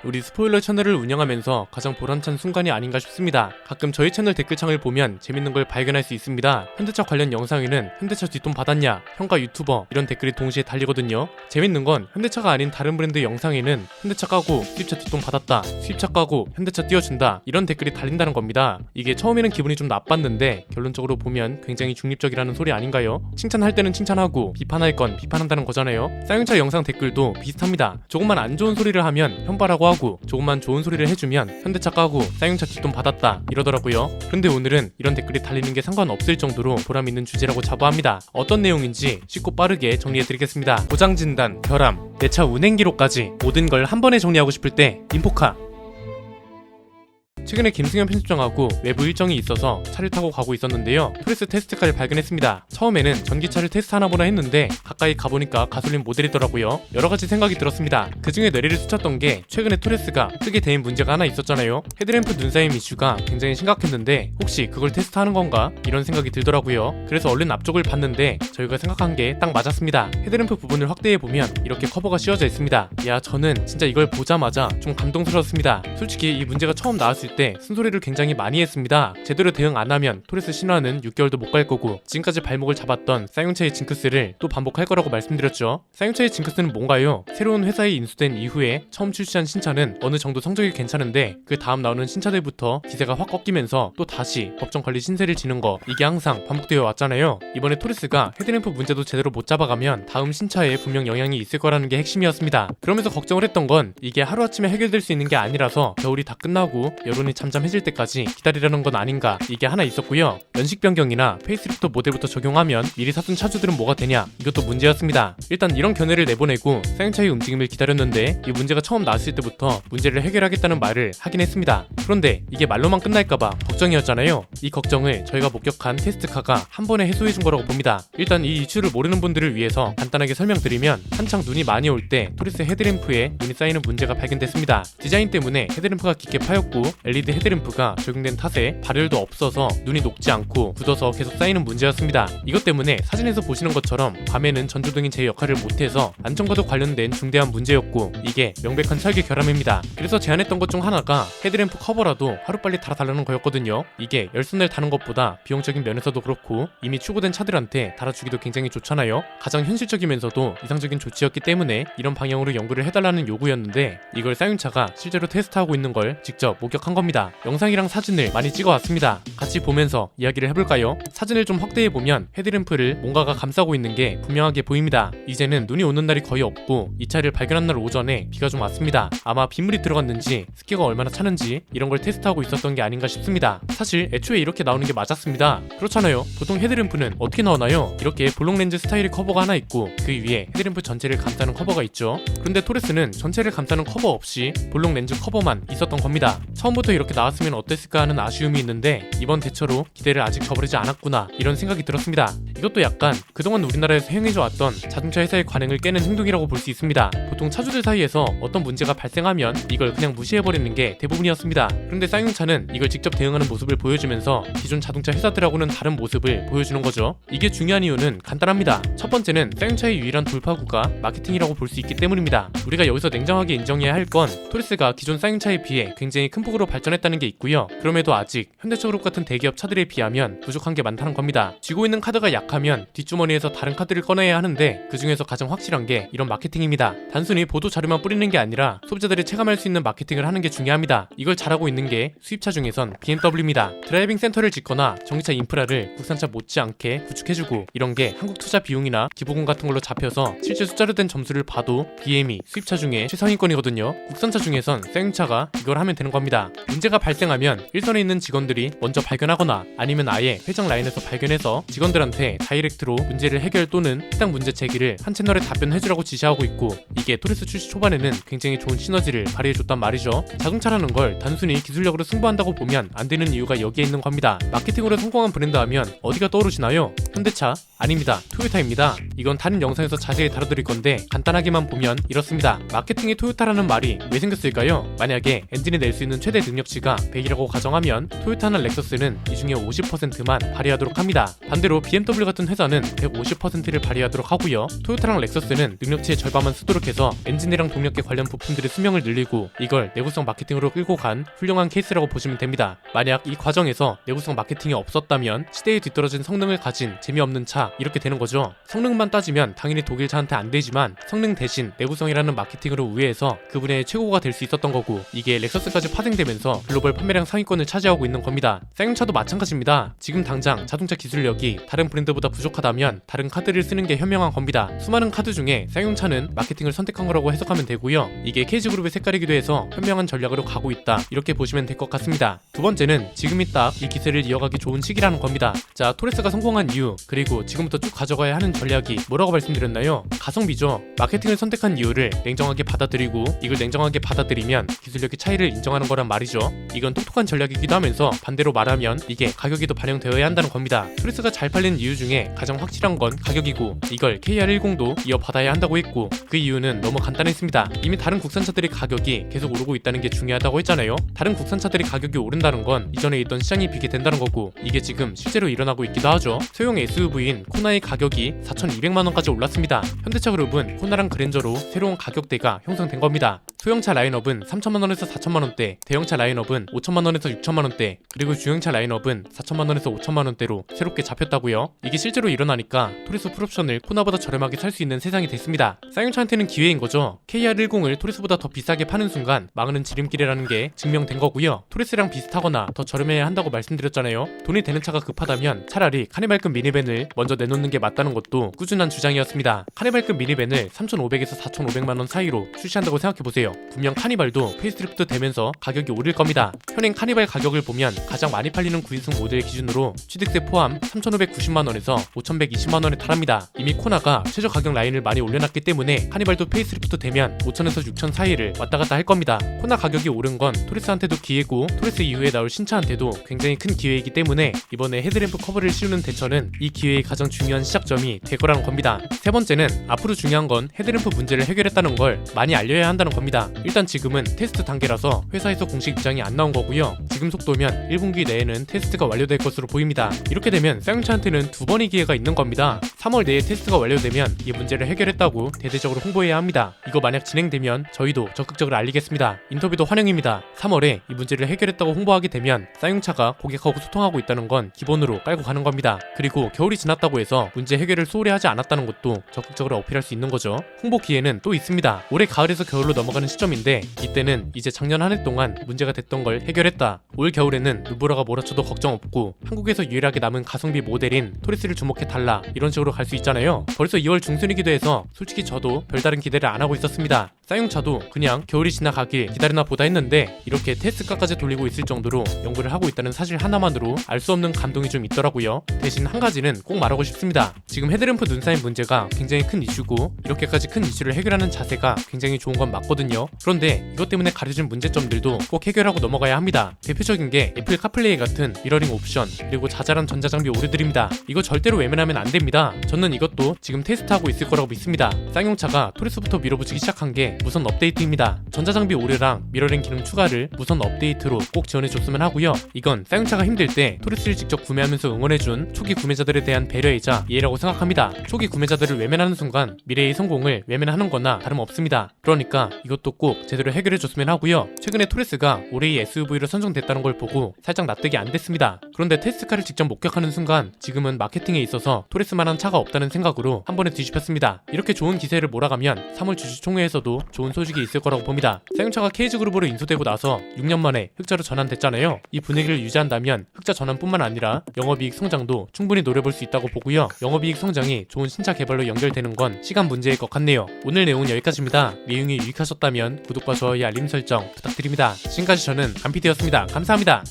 우리 스포일러 채널을 운영하면서 가장 보람찬 순간이 아닌가 싶습니다. 가끔 저희 채널 댓글창을 보면 재밌는 걸 발견할 수 있습니다. 현대차 관련 영상에는 현대차 뒷돈 받았냐, 형과 유튜버 이런 댓글이 동시에 달리거든요. 재밌는 건 현대차가 아닌 다른 브랜드 영상에는 현대차 까고 수입차 뒷돈 받았다, 수입차 까고 현대차 띄워준다 이런 댓글이 달린다는 겁니다. 이게 처음에는 기분이 좀 나빴는데 결론적으로 보면 굉장히 중립적이라는 소리 아닌가요? 칭찬할 때는 칭찬하고 비판할 건 비판한다는 거잖아요. 쌍용차 영상 댓글도 비슷합니다. 조금만 안 좋은 소리를 하면 현바라고 하고 조금만 좋은 소리를 해주면 현대차 까고 쌍용차 뒷돈 받았다 이러더라고요. 그런데 오늘은 이런 댓글이 달리는 게 상관없을 정도로 보람 있는 주제라고 자부합니다. 어떤 내용인지 쉽고 빠르게 정리해드리겠습니다. 고장 진단, 결함, 내 차 운행 기록까지 모든 걸 한 번에 정리하고 싶을 때 인포카. 최근에 김승현 편집장하고 외부 일정이 있어서 차를 타고 가고 있었는데요. 토레스 테스트카를 발견했습니다. 처음에는 전기차를 테스트하나보나 했는데 가까이 가보니까 가솔린 모델이더라고요. 여러가지 생각이 들었습니다. 그 중에 뇌리를 스쳤던 게 최근에 토레스가 크게 대인 문제가 하나 있었잖아요. 헤드램프 눈사임 이슈가 굉장히 심각했는데 혹시 그걸 테스트하는 건가? 이런 생각이 들더라고요. 그래서 얼른 앞쪽을 봤는데 저희가 생각한 게 딱 맞았습니다. 헤드램프 부분을 확대해보면 이렇게 커버가 씌워져 있습니다. 야, 저는 진짜 이걸 보자마자 좀 감동스러웠습니다. 솔직히 이 문제가 처음 나왔을 때 쓴소리를 굉장히 많이 했습니다. 제대로 대응 안 하면 토레스 신화는 6개월도 못 갈 거고 지금까지 발목을 잡았던 쌍용차의 징크스를 또 반복할 거라고 말씀드렸죠. 쌍용차의 징크스는 뭔가요? 새로운 회사에 인수된 이후에 처음 출시한 신차는 어느 정도 성적이 괜찮은데 그 다음 나오는 신차들부터 기세가 확 꺾이면서 또 다시 법정 관리 신세를 지는 거, 이게 항상 반복되어 왔잖아요. 이번에 토레스가 헤드램프 문제도 제대로 못 잡아가면 다음 신차에 분명 영향이 있을 거라는 게 핵심이었습니다. 그러면서 걱정을 했던 건 이게 하루아침에 해결될 수 있는 게 아니라서 겨울이 다 끝나고 여론이 잠잠해질 때까지 기다리라는 건 아닌가, 이게 하나 있었고요. 연식 변경이나 페이스리프트 모델부터 적용하면 미리 사둔 차주들은 뭐가 되냐, 이것도 문제였습니다. 일단 이런 견해를 내보내고 쌍용차의 움직임을 기다렸는데 이 문제가 처음 나왔을 때부터 문제를 해결하겠다는 말을 하긴 했습니다. 그런데 이게 말로만 끝날까봐 걱정이었잖아요. 이 걱정을 저희가 목격한 테스트카가 한 번에 해소해준 거라고 봅니다. 일단 이 이슈를 모르는 분들을 위해서 간단하게 설명드리면 한창 눈이 많이 올 때 토레스 헤드램프에 눈이 쌓이는 문제가 발견됐습니다. 디자인 때문에 헤드램프가 깊게 파였고 LED 헤드램프가 적용된 탓에 발열도 없어서 눈이 녹지 않고 굳어서 계속 쌓이는 문제였습니다. 이것 때문에 사진에서 보시는 것처럼 밤에는 전조등이 제 역할을 못해서 안전과도 관련된 중대한 문제였고 이게 명백한 설계 결함입니다. 그래서 제안했던 것 중 하나가 헤드램프 커버라도 하루빨리 달아달라는 거였거든요. 이게 열선을 다는 것보다 비용적인 면에서도 그렇고 이미 추구된 차들한테 달아주기도 굉장히 좋잖아요. 가장 현실적이면서도 이상적인 조치였기 때문에 이런 방향으로 연구를 해달라는 요구였는데 이걸 쌍용차가 실제로 테스트하고 있는 걸 직접 목격한 겁니다. 영상이랑 사진을 많이 찍어왔습니다. 같이 보면서 이야기를 해볼까요? 사진을 좀 확대해보면 헤드램프를 뭔가가 감싸고 있는 게 분명하게 보입니다. 이제는 눈이 오는 날이 거의 없고 이 차를 발견한 날 오전에 비가 좀 왔습니다. 아마 빗물이 들어갔는지 습기가 얼마나 차는지 이런 걸 테스트하고 있었던 게 아닌가 싶습니다. 사실 애초에 이렇게 나오는 게 맞았습니다. 그렇잖아요. 보통 헤드램프는 어떻게 나오나요? 이렇게 볼록 렌즈 스타일의 커버가 하나 있고 그 위에 헤드램프 전체를 감싸는 커버가 있죠. 그런데 토레스는 전체를 감싸는 커버 없이 볼록 렌즈 커버만 있었던 겁니다. 처음부터 이렇게 나왔으면 어땠을까 하는 아쉬움이 있는데 이번 대처로 기대를 아직 저버리지 않았구나 이런 생각이 들었습니다. 이것도 약간 그동안 우리나라에서 행해져 왔던 자동차 회사의 관행을 깨는 행동이라고 볼 수 있습니다. 보통 차주들 사이에서 어떤 문제가 발생하면 이걸 그냥 무시해버리는 게 대부분이었습니다. 그런데 쌍용차는 이걸 직접 대응하는 모습을 보여주면서 기존 자동차 회사들하고는 다른 모습을 보여주는 거죠. 이게 중요한 이유는 간단합니다. 첫 번째는 쌍용차의 유일한 돌파구가 마케팅이라고 볼 수 있기 때문입니다. 우리가 여기서 냉정하게 인정해야 할 건 토레스가 기존 쌍용차에 비해 굉장히 큰 폭으로 발전했다는 게 있고요. 그럼에도 아직 현대차그룹 같은 대기업 차들에 비하면 부족한 게 많다는 겁니다. 쥐고 있는 카드가 약하면 뒷주머니에서 다른 카드를 꺼내야 하는데 그 중에서 가장 확실한 게 이런 마케팅입니다. 단순히 보도 자료만 뿌리는 게 아니라 소비자들이 체감할 수 있는 마케팅을 하는 게 중요합니다. 이걸 잘하고 있는 게 수입차 중에선 BMW입니다. 드라이빙 센터를 짓거나 전기차 인프라를 국산차 못지않게 구축해주고 이런 게 한국 투자 비용이나 기부금 같은 걸로 잡혀서 실제 숫자로 된 점수를 봐도 BM이 수입차 중에 최상위권이거든요. 국산차 중에선 쌍용차가 이걸 하면 되는 겁니다. 문제가 발생하면 일선에 있는 직원들이 먼저 발견하거나 아니면 아예 회장 라인에서 발견해서 직원들한테 다이렉트로 문제를 해결 또는 해당 문제 제기를 한 채널에 답변해주라고 지시하고 있고 이게 토레스 출시 초반에는 굉장히 좋은 시너지를 발휘해줬단 말이죠. 자동차라는 걸 단순히 기술력으로 승부한다고 보면 안 되는 이유가 여기에 있는 겁니다. 마케팅으로 성공한 브랜드 하면 어디가 떠오르시나요? 현대차, 아닙니다. 토요타입니다. 이건 다른 영상에서 자세히 다뤄드릴 건데 간단하게만 보면 이렇습니다. 마케팅에 토요타라는 말이 왜 생겼을까요? 만약에 엔진이 낼 수 있는 최대 능력치가 100이라고 가정하면 토요타나 렉서스는 이 중에 50%만 발휘하도록 합니다. 반대로 BMW 같은 회사는 150%를 발휘하도록 하고요. 토요타랑 렉서스는 능력치의 절반만 쓰도록 해서 엔진이랑 동력계 관련 부품들의 수명을 늘리고 이걸 내구성 마케팅으로 끌고 간 훌륭한 케이스라고 보시면 됩니다. 만약 이 과정에서 내구성 마케팅이 없었다면 시대에 뒤떨어진 성능을 가진 재미없는 차 이렇게 되는 거죠. 성능만 따지면 당연히 독일차한테 안 되지만 성능 대신 내구성이라는 마케팅으로 우회해서 그 분야의 최고가 될 수 있었던 거고 이게 렉서스까지 파생되면서 글로벌 판매량 상위권을 차지하고 있는 겁니다. 쌍용차도 마찬가지입니다. 지금 당장 자동차 기술력이 다른 브랜드보다 부족하다면 다른 카드를 쓰는 게 현명한 겁니다. 수많은 카드 중에 쌍용차는 마케팅을 선택한 거라고 해석하면 되고요. 이게 KG그룹의 색깔이기도 해서 현명한 전략으로 가고 있다 이렇게 보시면 될 것 같습니다. 두 번째는 지금이 딱 이 기세를 이어가기 좋은 시기라는 겁니다. 자, 토레스가 성공한 이유 그리고 지금부터 쭉 가져가야 하는 전략이 뭐라고 말씀드렸나요? 가성비죠. 마케팅을 선택한 이유를 냉정하게 받아들이고 이걸 냉정하게 받아들이면 기술력의 차이를 인정하는 거란 말이죠. 이건 똑똑한 전략이기도 하면서 반대로 말하면 이게 가격에도 반영되어야 한다는 겁니다. 토레스가 잘 팔린 이유 중에 가장 확실한 건 가격이고 이걸 KR10도 이어받아야 한다고 했고 그 이유는 너무 간단했습니다. 이미 다른 국산차들의 가격이 계속 오르고 있다는 게 중요하다고 했잖아요. 다른 국산차들의 가격이 오른다는 건 이전에 있던 시장이 비게 된다는 거고 이게 지금 실제로 일어나고 있기도 하죠. 소형 SUV인 코나의 가격이 4,200만원까지 올랐습니다. 현대차그룹은 코나랑 그랜저로 새로운 가격대가 형성된 겁니다. 소형차 라인업은 3천만원에서 4천만원대, 대형차 라인업은 5천만원에서 6천만원대, 그리고 중형차 라인업은 4천만원에서 5천만원대로 새롭게 잡혔다고요. 이게 실제로 일어나니까 토레스 풀옵션을 코나보다 저렴하게 살 수 있는 세상이 됐습니다. 쌍용차한테는 기회인 거죠. KR10을 토레스보다 더 비싸게 파는 순간 망하는 지름길이라는 게 증명된 거고요. 토레스랑 비슷하거나 더 저렴해야 한다고 말씀드렸잖아요. 돈이 되는 차가 급하다면 차라리 카니발급 미니밴을 먼저 내놓는 게 맞다는 것도 꾸준한 주장이었습니다. 카니발급 미니밴을 3,500에서 4,500만원 사이로 출시한다고 생각해보세요. 분명 카니발도 페이스리프트 되면서 가격이 오를 겁니다. 현행 카니발 가격을 보면 가장 많이 팔리는 9인승 모델 기준으로 취득세 포함 3,590만원에서 5,120만원에 달합니다. 이미 코나가 최저 가격 라인을 많이 올려놨기 때문에 카니발도 페이스리프트 되면 5,000에서 6,000 사이를 왔다갔다 할 겁니다. 코나 가격이 오른 건 토레스한테도 기회고 토레스 이후에 나올 신차한테도 굉장히 큰 기회이기 때문에 이번에 헤드램프 커버를 씌우는 대처는 이 기회의 가장 중요한 시작점이 될 거라는 겁니다. 세 번째는 앞으로 중요한 건 헤드램프 문제를 해결했다는 걸 많이 알려야 한다는 겁니다. 일단 지금은 테스트 단계라서 회사에서 공식 입장이 안 나온 거고요. 지금 속도면 1분기 내에는 테스트가 완료될 것으로 보입니다. 이렇게 되면 쌍용차한테는 두 번의 기회가 있는 겁니다. 3월 내에 테스트가 완료되면 이 문제를 해결했다고 대대적으로 홍보해야 합니다. 이거 만약 진행되면 저희도 적극적으로 알리겠습니다. 인터뷰도 환영입니다. 3월에 이 문제를 해결했다고 홍보하게 되면 쌍용차가 고객하고 소통하고 있다는 건 기본으로 깔고 가는 겁니다. 그리고 겨울이 지났다고 해서 문제 해결을 소홀히 하지 않았다는 것도 적극적으로 어필할 수 있는 거죠. 홍보 기회는 또 있습니다. 올해 가을에서 겨울로 넘어가는 시점인데 이때는 이제 작년 한 해 동안 문제가 됐던 걸 해결했다. 올 겨울에는 누보라가 몰아쳐도 걱정 없고 한국에서 유일하게 남은 가성비 모델인 토레스를 주목해달라 이런 식으로 갈 수 있잖아요. 벌써 2월 중순이기도 해서 솔직히 저도 별다른 기대를 안 하고 있었습니다. 쌍용차도 그냥 겨울이 지나가길 기다리나 보다 했는데 이렇게 테스트가까지 돌리고 있을 정도로 연구를 하고 있다는 사실 하나만으로 알 수 없는 감동이 좀 있더라고요. 대신 한 가지는 꼭 말하고 싶습니다. 지금 헤드램프 눈사인 문제가 굉장히 큰 이슈고 이렇게까지 큰 이슈를 해결하는 자세가 굉장히 좋은 건 맞거든요. 그런데 이것 때문에 가려진 문제점들도 꼭 해결하고 넘어가야 합니다. 대표적인 게 애플 카플레이 같은 미러링 옵션 그리고 자잘한 전자장비 오류들입니다. 이거 절대로 외면하면 안 됩니다. 저는 이것도 지금 테스트하고 있을 거라고 믿습니다. 쌍용차가 토레스부터 밀어붙이기 시작한 게 무선 업데이트입니다. 전자장비 오류랑 미러링 기능 추가를 무선 업데이트로 꼭 지원해줬으면 하고요. 이건 쌍용차가 힘들 때 토레스를 직접 구매하면서 응원해준 초기 구매자들에 대한 배려이자 이해라고 생각합니다. 초기 구매자들을 외면하는 순간 미래의 성공을 외면하는 거나 다름없습니다. 그러니까 이것도 꼭 제대로 해결해줬으면 하고요. 최근에 토레스가 올해의 SUV로 선정됐다는 걸 보고 살짝 납득이 안 됐습니다. 그런데 테스트카를 직접 목격하는 순간 지금은 마케팅에 있어서 토레스만한 차가 없다는 생각으로 한 번에 뒤집혔습니다. 이렇게 좋은 기세를 몰아가면 3월 주주총회에서도 좋은 소식이 있을 거라고 봅니다. 쌍용차가 KG그룹으로 인수되고 나서 6년 만에 흑자로 전환됐잖아요. 이 분위기를 유지한다면 흑자 전환뿐만 아니라 영업이익 성장도 충분히 노려볼 수 있다고 보고요. 영업이익 성장이 좋은 신차 개발로 연결되는 건 시간 문제일 것 같네요. 오늘 내용은 여기까지입니다. 내용이 유익하셨다면 구독과 좋아요, 알림 설정 부탁드립니다. 지금까지 저는 안피디였습니다. 감사합니다.